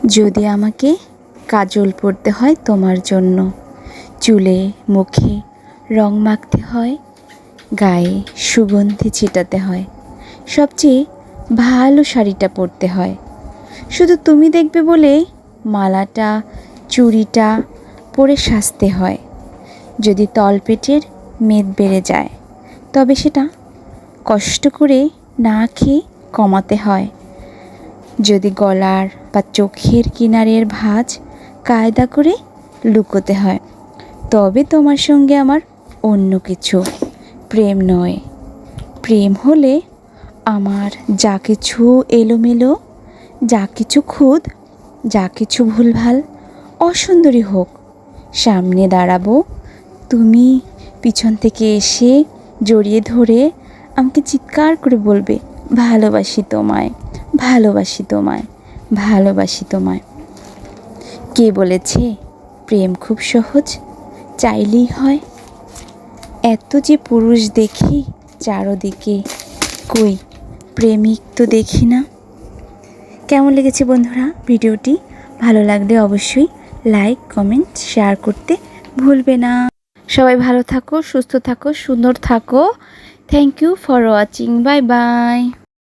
যদি আমাকে কাজল পরতে হয় তোমার জন্য, চুলে মুখে রং মাখতে হয়, গায়ে সুগন্ধি ছিটাতে হয়, সবচেয়ে ভালো শাড়িটা পরতে হয়, শুধু তুমি দেখবে বলে মালাটা চুড়িটা পরে সাজতে হয়। যদি তলপেটের মেদ বেড়ে যায় তবে সেটা কষ্ট করে না খেয়ে কমাতে হয়। যদি গলার বা চোখের কিনারের ভাঁজ কায়দা করে লুকোতে হয়, তবে তোমার সঙ্গে আমার অন্য কিছু। প্রেম নয়, প্রেম হলে আমার যা কিছু এলোমেলো, যা কিছু খুঁত, যা কিছু ভুলভাল অসুন্দরী হোক, সামনে দাঁড়াবো, তুমি পিছন থেকে এসে জড়িয়ে ধরে আমাকে চিৎকার করে বলবে, ভালোবাসি তোমায়, ভালোবাসি তোমায়, ভালোবাসি তোমায়। কে বলেছে প্রেম খুব সহজ, চাইলেই হয়? এত যে পুরুষ দেখি চারদিকে, কই প্রেমিক তো দেখি না। কেমন লেগেছে বন্ধুরা ভিডিওটি? ভালো লাগলে অবশ্যই লাইক কমেন্ট শেয়ার করতে ভুলবে না। সবাই ভালো থাকো, সুস্থ থাকো, সুন্দর থাকো। Thank you for watching. Bye by.